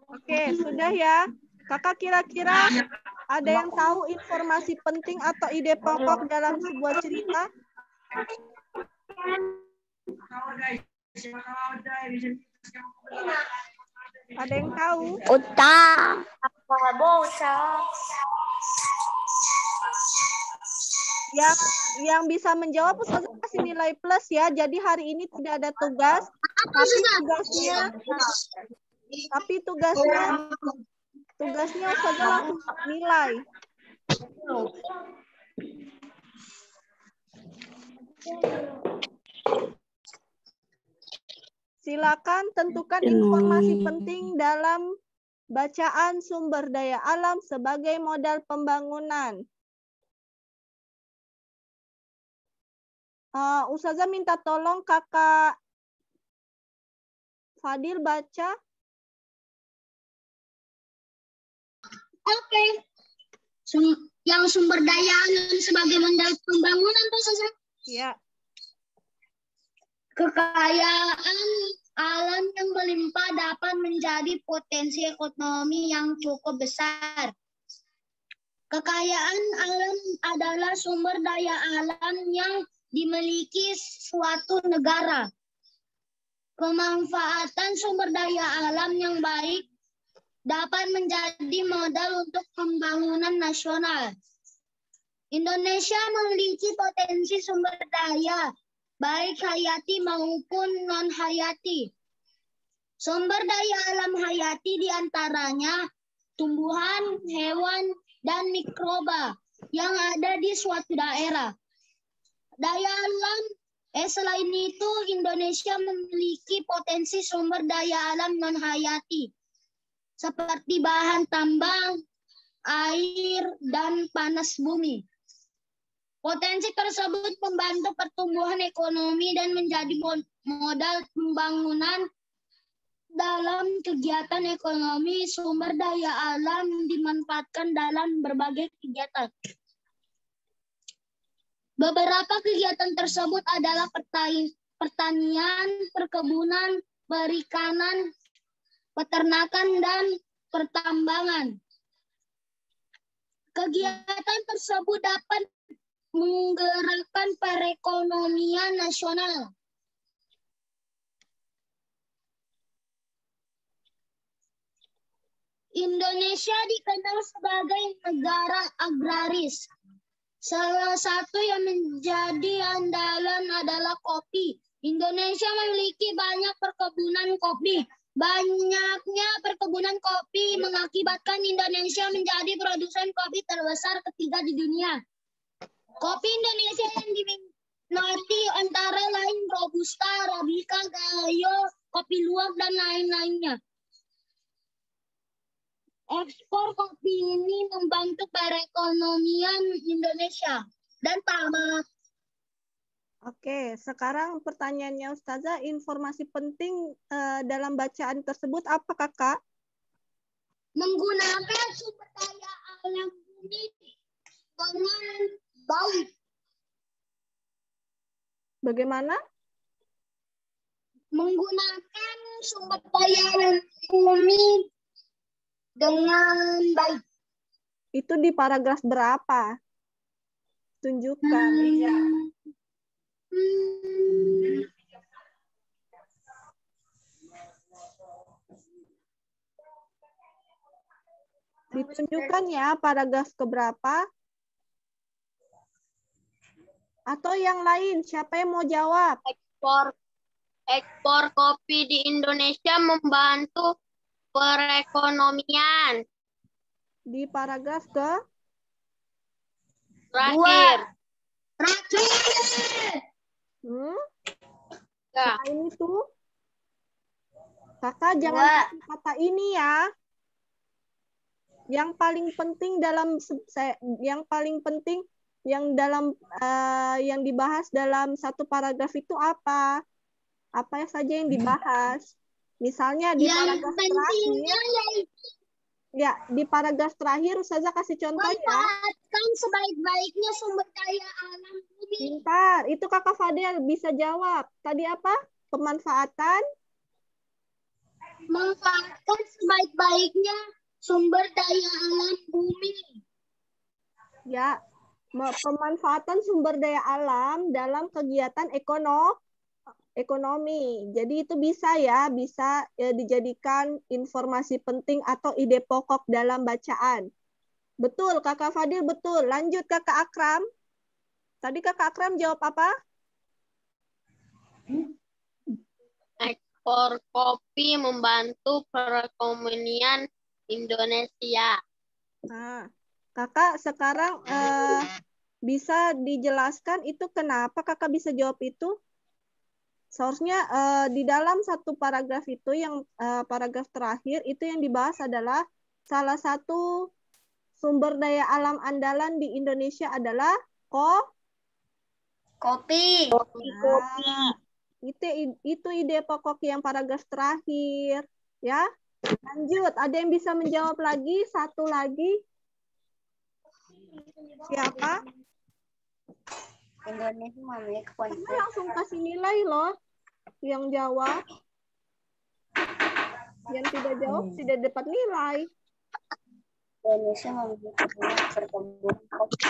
Oke, sudah ya. Kakak kira-kira ada yang tahu informasi penting atau ide pokok dalam sebuah cerita? Ada yang tahu? Utang. Yang bisa menjawab Ustazah kasih nilai plus ya. Jadi hari ini tidak ada tugas, tapi tugasnya Ustazah langsung nilai. Silakan tentukan informasi penting dalam bacaan sumber daya alam sebagai modal pembangunan. Ustazah minta tolong Kakak Fadil baca. Oke. Yang sumber daya alam sebagai modal pembangunan, Pak Ustazah? Ya. Kekayaan alam yang melimpah dapat menjadi potensi ekonomi yang cukup besar. Kekayaan alam adalah sumber daya alam yang dimiliki suatu negara. Pemanfaatan sumber daya alam yang baik dapat menjadi modal untuk pembangunan nasional. Indonesia memiliki potensi sumber daya baik hayati maupun non-hayati. Sumber daya alam hayati diantaranya tumbuhan, hewan, dan mikroba yang ada di suatu daerah. Selain itu, Indonesia memiliki potensi sumber daya alam non-hayati, seperti bahan tambang, air, dan panas bumi. Potensi tersebut membantu pertumbuhan ekonomi dan menjadi modal pembangunan dalam kegiatan ekonomi. Sumber daya alam dimanfaatkan dalam berbagai kegiatan. Beberapa kegiatan tersebut adalah pertanian, perkebunan, perikanan, peternakan, dan pertambangan. Kegiatan tersebut dapat menggerakkan perekonomian nasional. Indonesia dikenal sebagai negara agraris. Salah satu yang menjadi andalan adalah kopi. Indonesia memiliki banyak perkebunan kopi. Banyaknya perkebunan kopi mengakibatkan Indonesia menjadi produsen kopi terbesar ketiga di dunia. Kopi Indonesia yang diminati antara lain Robusta, Arabica, Gayo, kopi luwak, dan lain-lainnya. Ekspor kopi ini membantu perekonomian Indonesia. Dan tamat. Oke, sekarang pertanyaannya Ustazah, informasi penting dalam bacaan tersebut apa Kakak? Menggunakan sumber daya alam bumi dengan baik. Bagaimana? Menggunakan sumber daya alam bumi dengan baik. Itu di paragraf berapa? Tunjukkan. Ditunjukkan ya paragraf keberapa? Atau yang lain, siapa yang mau jawab? Ekspor kopi di Indonesia membantu perekonomian. Di paragraf ke? Terakhir. Ya. Selain itu, Kakak jangan pakai kata ini ya. Yang paling penting yang dibahas dalam satu paragraf itu apa? Apa saja yang dibahas? Misalnya di paragraf terakhir. Ya, di paragraf terakhir Ustazah kasih contoh ya. Manfaatkan sebaik-baiknya sumber daya alam bumi Pintar. Itu Kakak Fadil bisa jawab. Tadi apa? Pemanfaatan? Manfaatkan sebaik-baiknya sumber daya alam bumi. Ya, pemanfaatan sumber daya alam dalam kegiatan ekonomi. Jadi itu bisa ya, bisa dijadikan informasi penting atau ide pokok dalam bacaan. Betul, Kakak Fadil betul. Lanjut Kakak Akram. Tadi Kakak Akram jawab apa? Ekspor kopi membantu perekonomian Indonesia. Nah, Kakak sekarang bisa dijelaskan itu kenapa Kakak bisa jawab itu? Source-nya di dalam satu paragraf itu yang paragraf terakhir itu yang dibahas adalah salah satu sumber daya alam andalan di Indonesia adalah Kopi. Nah, itu ide pokok yang paragraf terakhir, ya. Lanjut, ada yang bisa menjawab lagi? Satu lagi. Siapa? Indonesia memiliki Karena langsung kasih nilai loh yang jawab. Yang tidak jawab tidak dapat nilai. Indonesia memiliki banyak perkebunan kopi.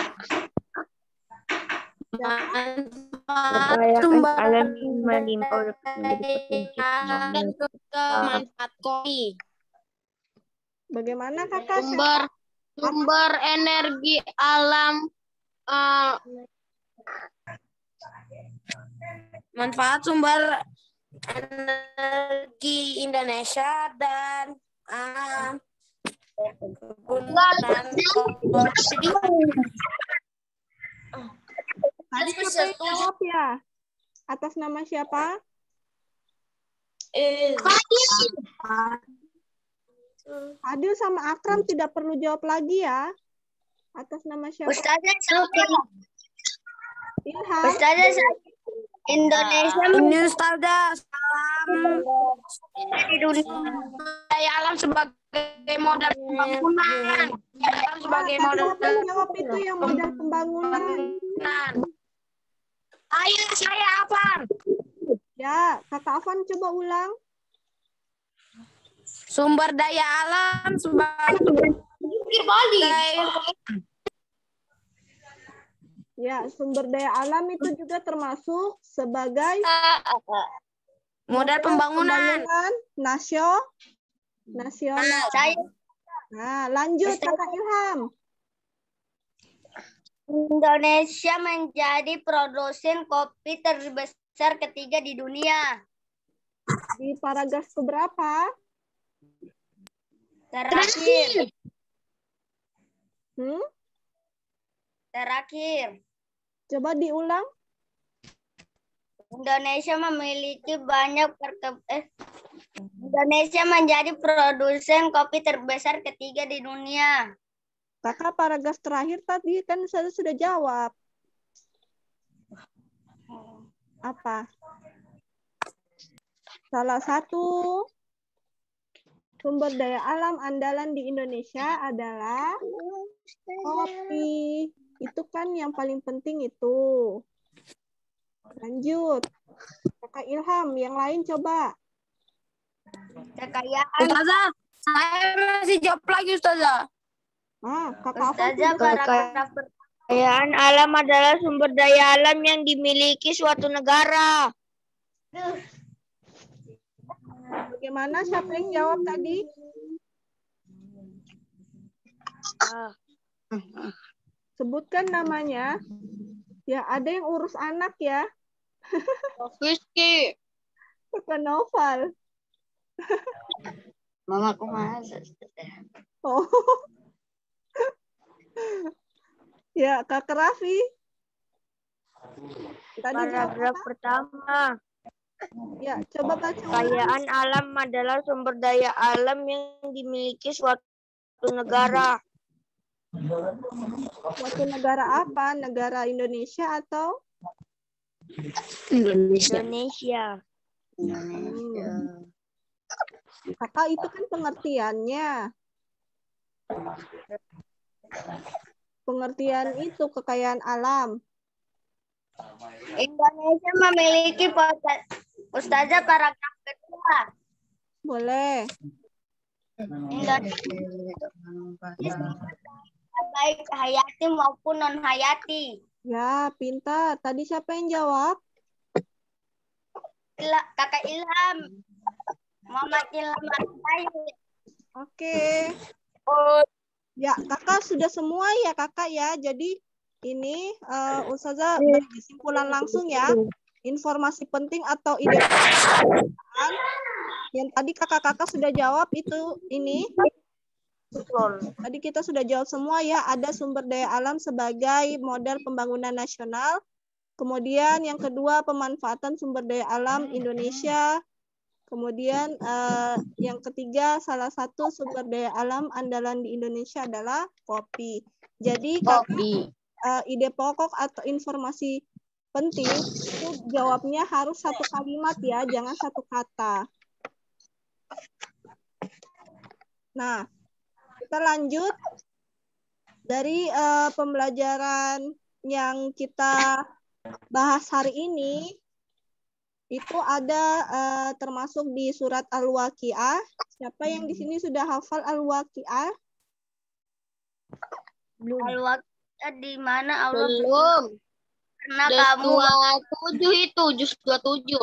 Sumber alam melimpah dan manfaat kopi. Bagaimana Kakak? Sumber energi alam, manfaat sumber energi Indonesia dan penggunaan kopi. Tadi siapa yang jawab ya? Atas nama siapa? Adil sama Akram tidak perlu jawab lagi ya. Atas nama siapa? Ustazah saya. Ilham. Ustazah saya. Indonesia Ini Ustazah, salam di dunia. daya alam sebagai modal pembangunan. Sebagai modal Siapa yang jawab itu yang modal pembangunan? Ayo saya Afan. Ya, Kakak Afan coba ulang. Sumber daya alam sebagai Ya, sumber daya alam itu juga termasuk sebagai modal pembangunan nasional. Saya Nah, lanjut Kakak Ilham. Indonesia menjadi produsen kopi terbesar ketiga di dunia. Di paragraf keberapa? Terakhir. Hmm? Terakhir. Coba diulang. Indonesia memiliki banyak Indonesia menjadi produsen kopi terbesar ketiga di dunia. Kakak paragraf terakhir tadi kan saya sudah jawab. Apa? Salah satu sumber daya alam andalan di Indonesia adalah kopi. Itu kan yang paling penting itu. Lanjut. Kakak Ilham, yang lain coba. Kekayaan Ustazah, saya masih jawab lagi Ustazah. Kakak Afan Ustazah sudah paragraf kekayaan alam adalah sumber daya alam yang dimiliki suatu negara. Bagaimana? Siapa yang jawab tadi? Sebutkan namanya. Ya, ada yang urus anak ya. Rizky. Kakak Noval. Mamaku mana? Oh. Ya, Kak Raffi. Tadi Paragraf pertama. Ya, coba baca. Kekayaan alam adalah sumber daya alam yang dimiliki suatu negara. Suatu negara apa? Negara Indonesia atau? Indonesia. Kakak itu kan pengertiannya. Pengertian itu kekayaan alam. Indonesia memiliki Ustazah paragraf kedua. Boleh. Indonesia baik hayati maupun non hayati. Ya, pintar. Tadi siapa yang jawab? Kakak Ilham. Muhammad Ilham Al-Said. Oke. Ya, kakak sudah semua ya kakak ya. Jadi ini Ustazah beri kesimpulan langsung ya. Informasi penting atau ide yang tadi kakak-kakak sudah jawab itu ini. Tadi kita sudah jawab semua ya. Ada sumber daya alam sebagai modal pembangunan nasional. Kemudian yang kedua pemanfaatan sumber daya alam Indonesia. Kemudian yang ketiga salah satu sumber daya alam andalan di Indonesia adalah kopi. Jadi ide pokok atau informasi penting itu jawabnya harus satu kalimat ya, jangan satu kata. Nah, kita lanjut dari pembelajaran yang kita bahas hari ini. Itu ada termasuk di surat Al-Waqiah. Siapa yang di sini sudah hafal Al-Waqiah? Al-Waqiah di mana Allah Belum. karena Juz kamu 27 itu, juz 27.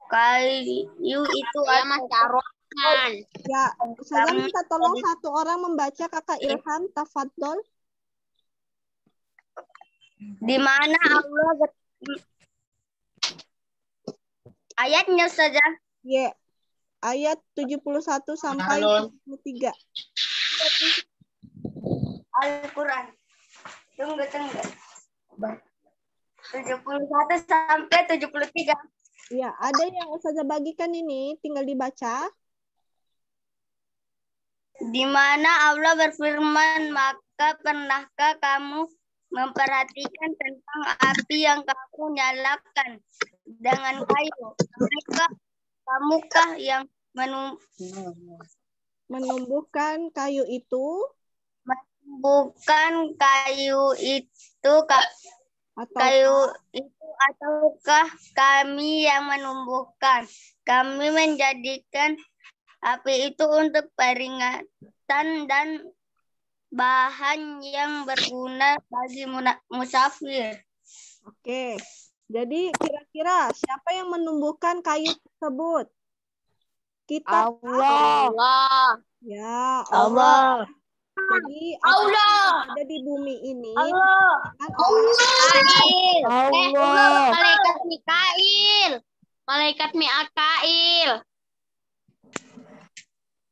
kayu itu Saya masih arogan. Ya, saya minta tolong satu orang membaca Kakak Ilham, tafadhol. di mana Allah ayatnya saja. Ya, ayat 71 sampai 73. Al-Quran. Tunggu. 71 sampai 73. Ya, ada yang Ustazah bagikan ini, tinggal dibaca. Di mana Allah berfirman, maka pernahkah kamu memperhatikan tentang api yang kamu nyalakan dengan kayu? Kamukah yang Menumbuhkan kayu itu bukan kayu itu atau ataukah kami yang menumbuhkan? Kami menjadikan api itu untuk peringatan dan bahan yang berguna bagi musafir. Oke. Jadi kira-kira siapa yang menumbuhkan kayu tersebut? Kita Allah. Ya, Allah. Jadi Allah. ada di bumi ini Allah. Allah. Malaikat Mikail. Malaikat Mikail.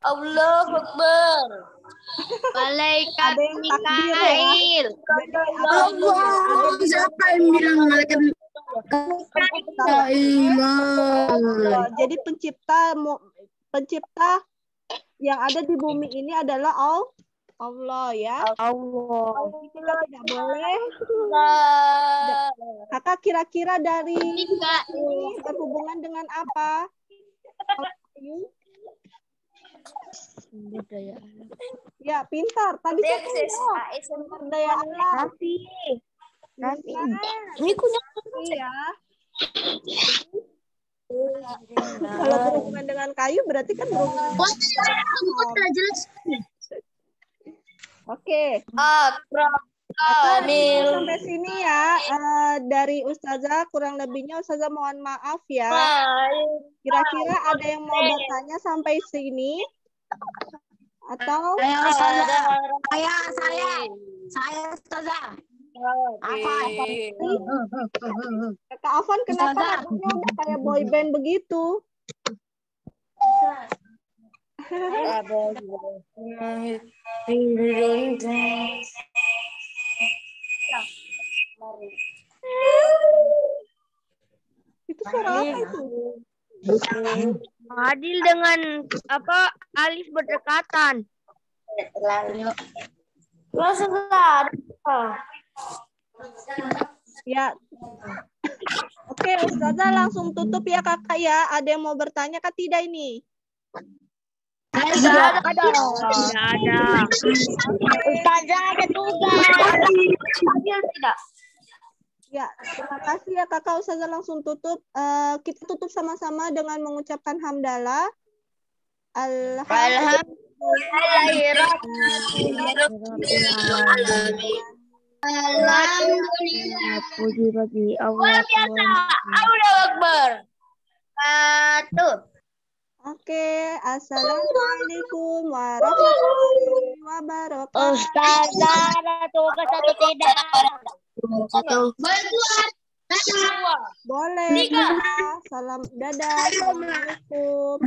Allahu Akbar. Malaikat Ada yang takbir ya. Mikail. Jadi ada di Siapa yang bilang malaikat Allah. Jadi pencipta yang ada di bumi ini adalah Allah ya. Allah. Jadi kita tidak boleh. Kakak kira-kira dari ini berhubungan dengan apa? Ya, pintar. Tadi siapa yang jawab? Sumber daya alam. Ini punya Iya. Kalau berhubungan dengan kayu berarti kan berhubungan dengan alam. Oke. Sampai sini ya. Dari Ustazah kurang lebihnya Ustazah mohon maaf ya. Kira-kira ada yang mau bertanya sampai sini? Atau saya Ustazah. Kak Afan kenapa rambutnya udah kayak boy band begitu? Itu suara apa itu? Adil dengan alif berdekatan. Ya. Oke, Ustazah langsung tutup ya kakak ya. Ada yang mau bertanya kah tidak ini? Tidak ada. Ustazah ada tugas. Adil tidak? Ya, terima kasih ya kakak. Ustazah langsung tutup. Kita tutup sama-sama dengan mengucapkan hamdalah. Alhamdulillah. Alhamdulillah. Puji bagi Allah. Allahu Akbar. Oke, assalamualaikum warahmatullahi wabarakatuh. Ustazah, tugas atau tidak? Berbuat. Dadah. Boleh. Dadah. Salam dadah. Assalamualaikum.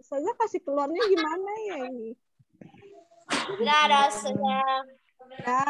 Saya kasih keluarnya gimana ya ini? Dadah, Ustazah. Ya.